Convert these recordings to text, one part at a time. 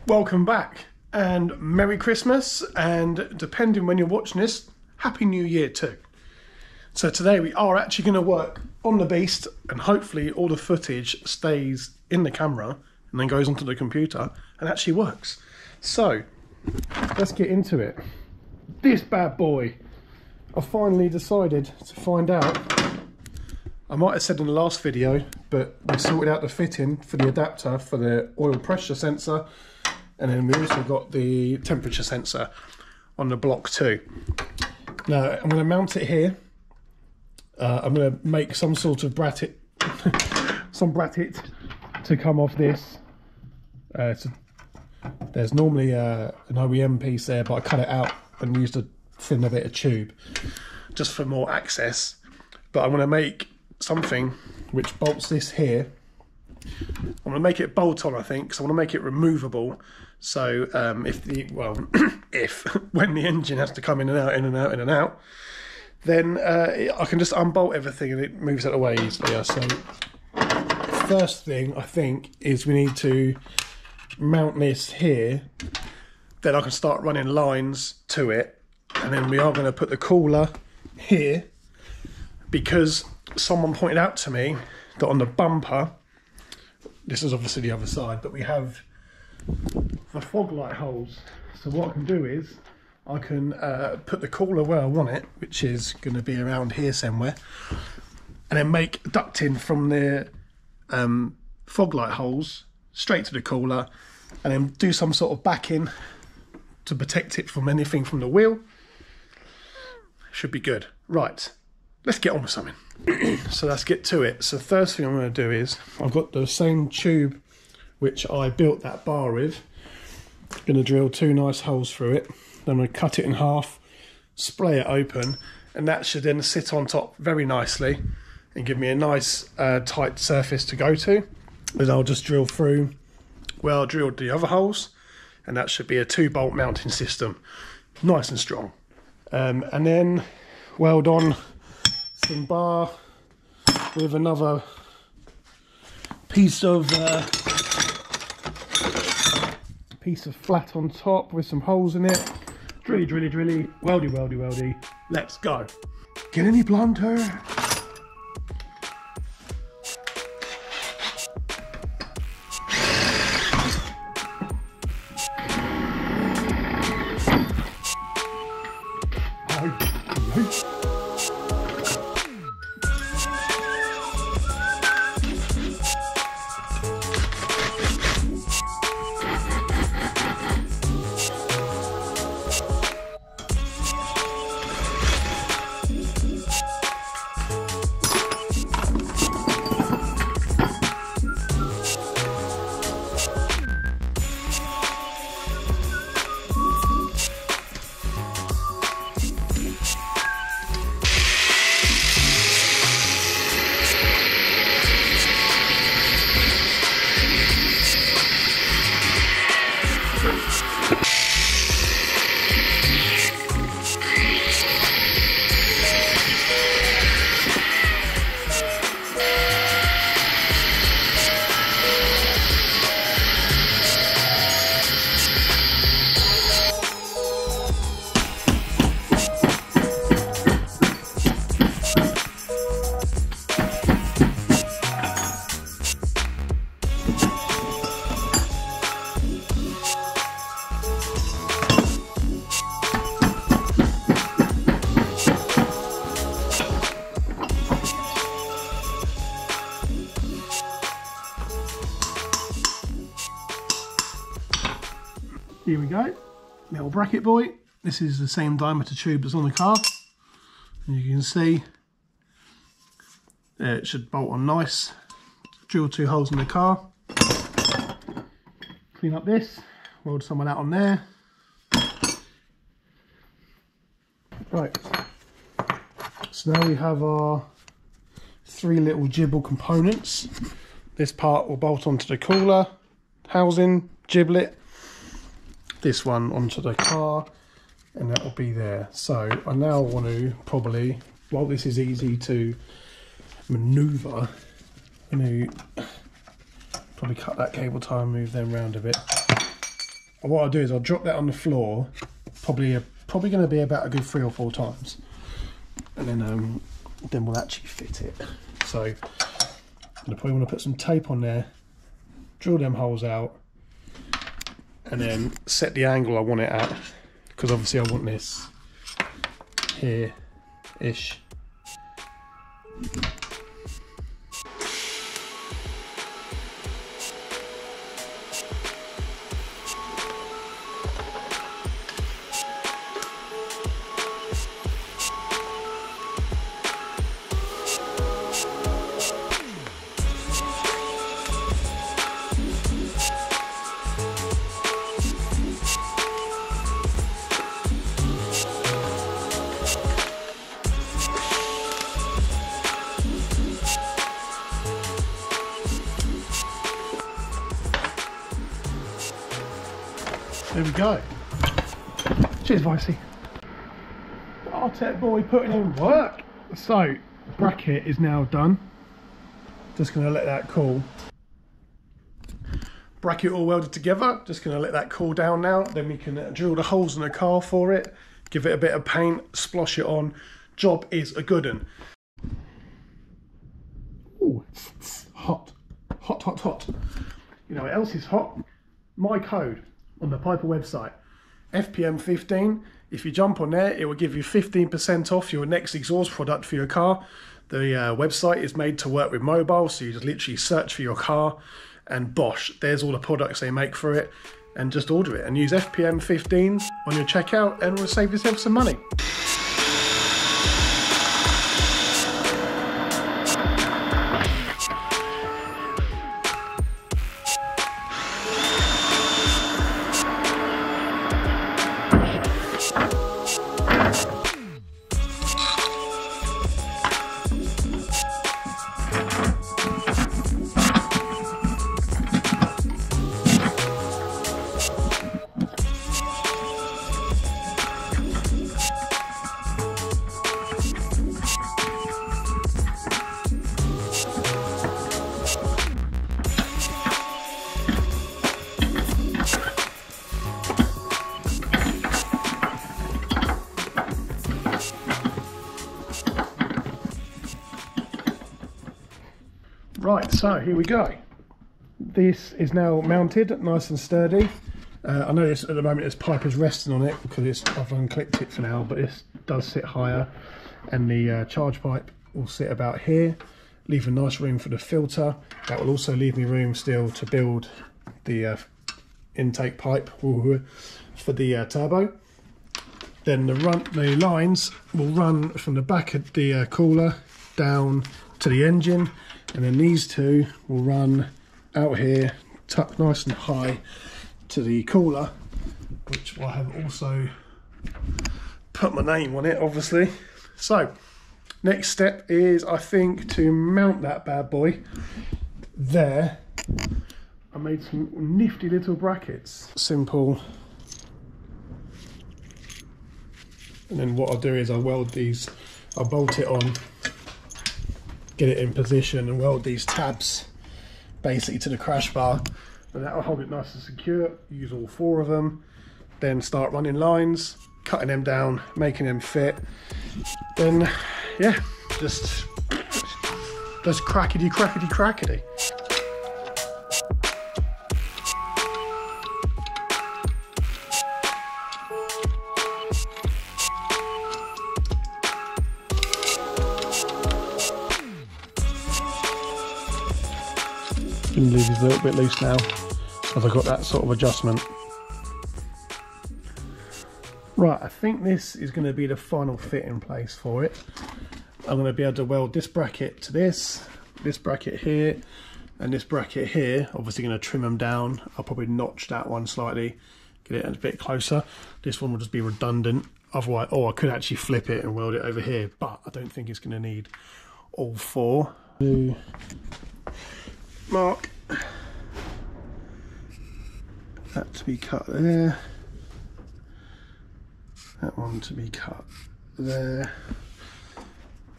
Welcome back and Merry Christmas, and depending when you're watching this, Happy New Year too. So today we are actually going to work on the beast, and hopefully all the footage stays in the camera and then goes onto the computer and actually works. So let's get into it. This bad boy, I finally decided to find out. I might have said in the last video, but we sorted out the fitting for the adapter for the oil pressure sensor, and then we also got the temperature sensor on the block too. Now I'm going to mount it here. I'm going to make some sort of bracket, to come off this. There's normally an OEM piece there, but I cut it out and used a thinner bit of tube just for more access. But I'm going to make something which bolts this here. I'm going to make it bolt on, I think, because I want to make it removable. So if when the engine has to come in and out, in and out, in and out, then I can just unbolt everything and it moves out of the way easier. So first thing I think is we need to mount this here. Then I can start running lines to it, and then we are going to put the cooler here, because someone pointed out to me that on the bumper, this is obviously the other side, but we have the fog light holes. So what I can do is I can put the cooler where I want it, which is going to be around here somewhere, and then make ducting from the fog light holes straight to the cooler, and then do some sort of backing to protect it from anything from the wheel. Should be good. Right, let's get on with something. So let's get to it. So the first thing I'm going to do is, I've got the same tube which I built that bar with. Going to drill 2 nice holes through it. Then I'm going to cut it in half, spray it open, and that should then sit on top very nicely and give me a nice tight surface to go to. Then I'll just drill through where I drilled the other holes, and that should be a 2-bolt mounting system, nice and strong. And then weld on some bar with another piece of flat on top with some holes in it. Drilly, drilly, drilly, weldy, weldy, weldy. Let's go. Get any blunter? Here we go, little bracket boy. This is the same diameter tube as on the car. And you can see it should bolt on nice. Drill 2 holes in the car. Clean up this, weld some of that on there. Right, so now we have our 3 little gibble components. This part will bolt onto the cooler housing, giblet. This one onto the car, and that will be there. So I now want to probably, while this is easy to maneuver, I'm going to probably cut that cable tie and move them around a bit. what I'll do is I'll drop that on the floor, probably going to be about a good 3 or 4 times, and then we'll actually fit it. So I probably want to put some tape on there, drill them holes out, and then set the angle I want it at, because obviously I want this here-ish. There we go. Cheers, Vicey. Artec boy putting in work. So, bracket is now done. Just going to let that cool. Bracket all welded together. Just going to let that cool down now. Then we can drill the holes in the car for it. Give it a bit of paint. Splosh it on. Job is a good one. Ooh, it's hot. Hot, hot, hot. You know what else is hot? My code on the Piper website, FPM15. If you jump on there, it will give you 15% off your next exhaust product for your car. The website is made to work with mobile, so you just literally search for your car and bosh, there's all the products they make for it, and just order it and use FPM15 on your checkout and we'll save yourself some money. Right, so here we go. This is now mounted, nice and sturdy. I know this at the moment this Piper's resting on it because I've unclipped it for now, but this does sit higher, and the charge pipe will sit about here, leave a nice room for the filter. That will also leave me room still to build the intake pipe for the turbo. Then the lines will run from the back of the cooler down to the engine, and then these two will run out here, tucked nice and high to the cooler, which I have also put my name on it, obviously. So next step is, I think, to mount that bad boy there. I made some nifty little brackets, simple. And then what I'll do is I'll weld these, I'll bolt it on, get it in position, and weld these tabs basically to the crash bar, and that will hold it nice and secure. Use all 4 of them, then start running lines, cutting them down, making them fit. Then yeah, just crackety crackety crackety. Going to leave these a little bit loose now, as I've got that sort of adjustment. Right, I think this is going to be the final fit in place for it. I'm going to be able to weld this bracket to this bracket here, and this bracket here. Obviously going to trim them down. I'll probably notch that one slightly, get it a bit closer. This one will just be redundant. Otherwise, I could actually flip it and weld it over here, but I don't think it's going to need all 4. Mark that to be cut there, that one to be cut there,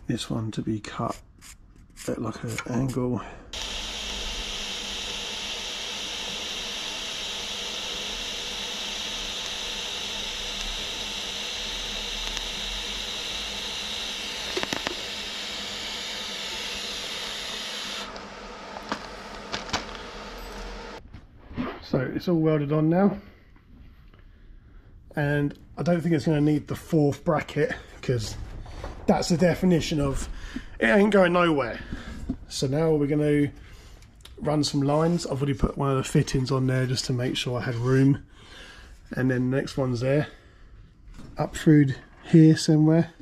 this one to be cut at like an angle. So it's all welded on now, and I don't think it's going to need the 4th bracket, because that's the definition of it ain't going nowhere. So now we're going to run some lines. I've already put one of the fittings on there just to make sure I had room, and then the next one's there, up through here somewhere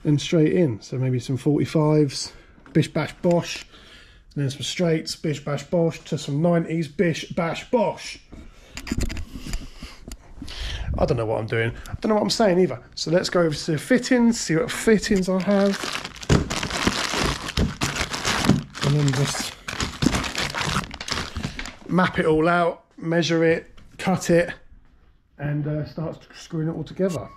and straight in. So maybe some 45s, bish bash bosh, and then some straights, bish bash bosh, to some 90s, bish bash bosh. I don't know what I'm doing. I don't know what I'm saying either. So let's go over to the fittings, see what fittings I have, and then just map it all out, measure it, cut it, and start screwing it all together.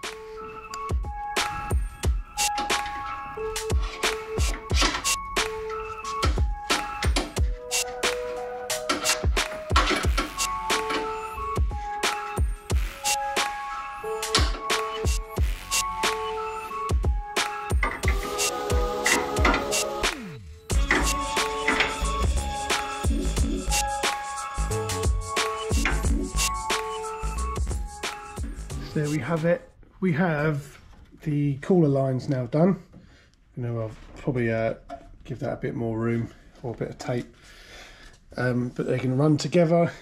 There we have it. We have the cooler lines now done. You know, I'll probably give that a bit more room, or a bit of tape, but they can run together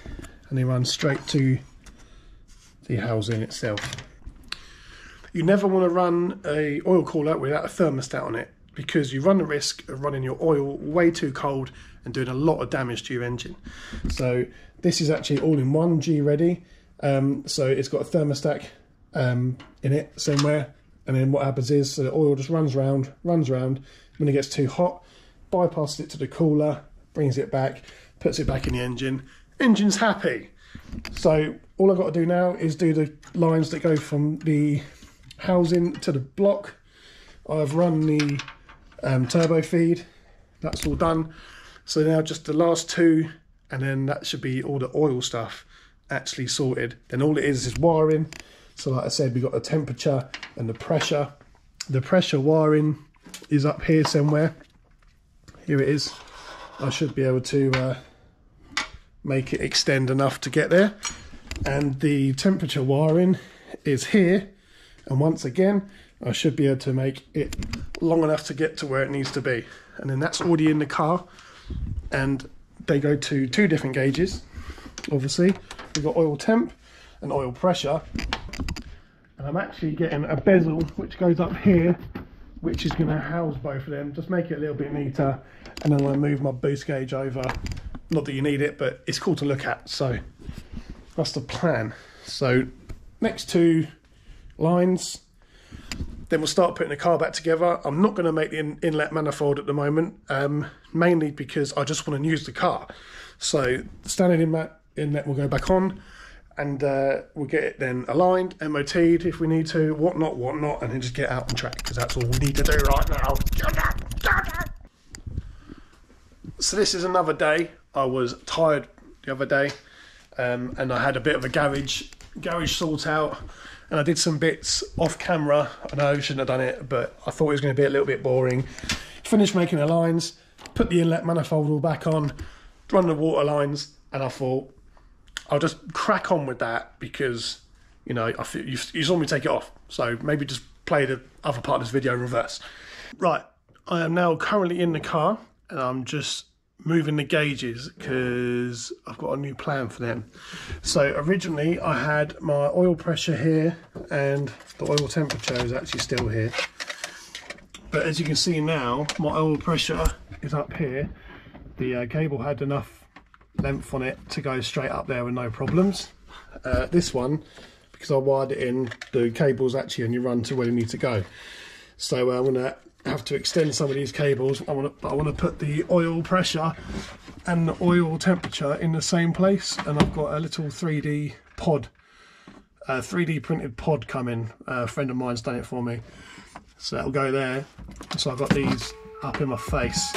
and they run straight to the housing itself. You never want to run a oil cooler without a thermostat on it, because you run the risk of running your oil way too cold and doing a lot of damage to your engine. So this is actually all in one, G ready. So it's got a thermostat in it somewhere, and then what happens is, so the oil just runs round. When it gets too hot, bypasses it to the cooler, brings it back, puts it back in the engine. Engine's happy. So all I've got to do now is do the lines that go from the housing to the block. I've run the turbo feed, that's all done. So now just the last 2, and then that should be all the oil stuff actually sorted. Then all it is wiring. So like I said, we've got the temperature and the pressure. The pressure wiring is up here somewhere. Here it is. I should be able to make it extend enough to get there. And the temperature wiring is here. And once again, I should be able to make it long enough to get to where it needs to be. And then that's already in the car. And they go to 2 different gauges, obviously. We've got oil temp and oil pressure. And I'm actually getting a bezel which goes up here, which is going to house both of them, just make it a little bit neater. And then I'm going to move my boost gauge over. Not that you need it, but it's cool to look at. So that's the plan. So next 2 lines, then we'll start putting the car back together. I'm not going to make the inlet manifold at the moment, mainly because I just want to use the car. So the standard inlet will go back on, and we'll get it then aligned, MOT'd if we need to, whatnot, and then just get out on track, because that's all we need to do right now. So this is another day. I was tired the other day, and I had a bit of a garage sort out, and I did some bits off camera. I know I shouldn't have done it, but I thought it was going to be a little bit boring. Finished making the lines, put the inlet manifold all back on, run the water lines, and I thought I'll just crack on with that, because, you know, I feel you saw me take it off. So maybe just play the other part of this video in reverse. Right, I am now currently in the car, and I'm just moving the gauges because I've got a new plan for them. So originally I had my oil pressure here, and the oil temperature is actually still here. But as you can see now, my oil pressure is up here. The cable had enough length on it to go straight up there with no problems. This one, because I wired it in, the cables actually only run to where they need to go. So I'm going to have to extend some of these cables. I want to put the oil pressure and the oil temperature in the same place, and I've got a little 3D pod, 3D printed pod coming. A friend of mine's done it for me, so that'll go there. So I've got these up in my face.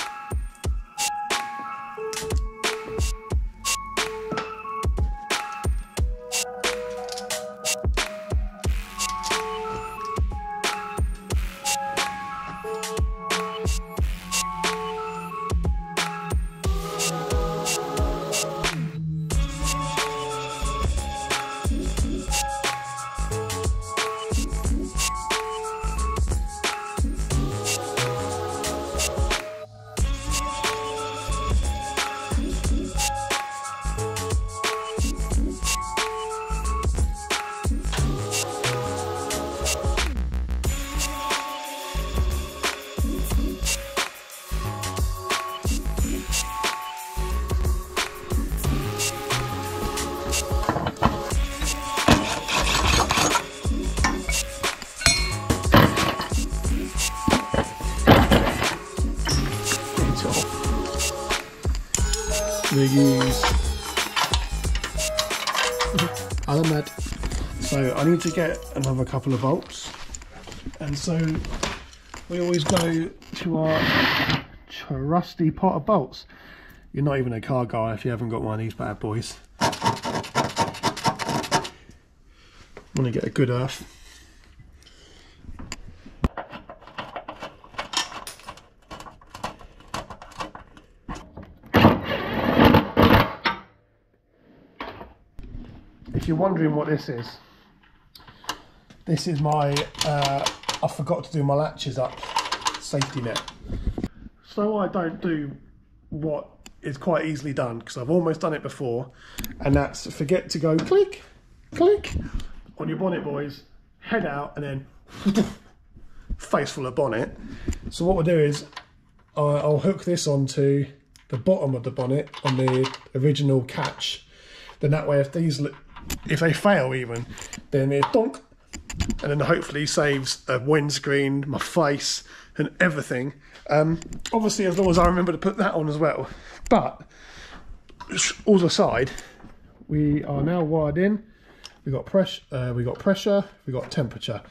we use other med. So I need to get another couple of bolts, and so we always go to our trusty pot of bolts. You're not even a car guy if you haven't got one of these bad boys. Want to get a good earth. If you're wondering what this is my, I forgot to do my latches up safety net. So I don't do what is quite easily done, because I've almost done it before, and that's forget to go click, click on your bonnet, boys, head out, and then face full of bonnet. So what we'll do is I'll hook this onto the bottom of the bonnet on the original catch. Then that way, if they fail even, then it donk, and then hopefully saves a windscreen, my face, and everything. Obviously, as long as I remember to put that on as well. But all aside, we are now wired in. We got pressure, we got temperature.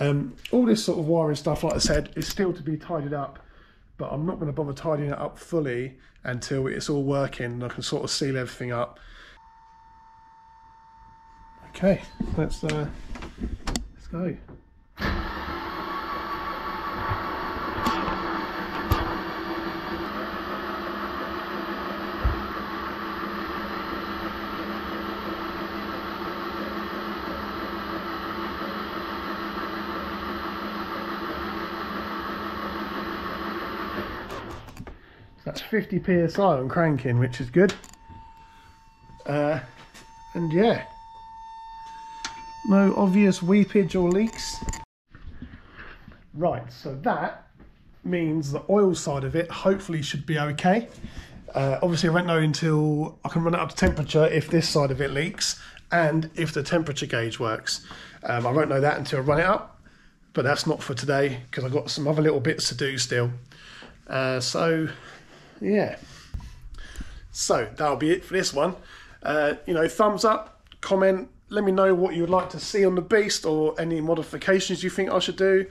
All this sort of wiring stuff, like I said, is still to be tidied up, but I'm not going to bother tidying it up fully until it's all working and I can sort of seal everything up. Okay, let's go. That's 50 psi on cranking, which is good. And yeah, no obvious weepage or leaks. Right, so that means the oil side of it hopefully should be okay. Obviously I won't know until I can run it up to temperature if this side of it leaks and if the temperature gauge works. I won't know that until I run it up, but that's not for today because I've got some other little bits to do still. So yeah, so that'll be it for this one. You know, thumbs up, comment, let me know what you would like to see on the Beast or any modifications you think I should do,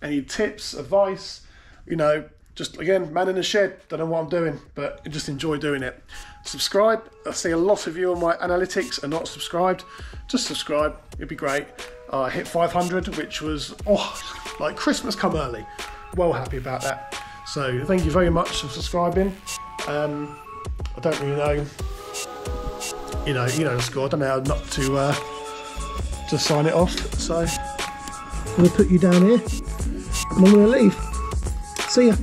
any tips, advice, you know, just again, man in the shed, don't know what I'm doing, but I just enjoy doing it. Subscribe, I see a lot of you on my analytics are not subscribed, just subscribe, it'd be great. I hit 500, which was, oh, like Christmas come early, well happy about that. So thank you very much for subscribing. I don't really know, you know the score. I don't know how not to sign it off. So I'm gonna put you down here, and I'm gonna leave. See ya.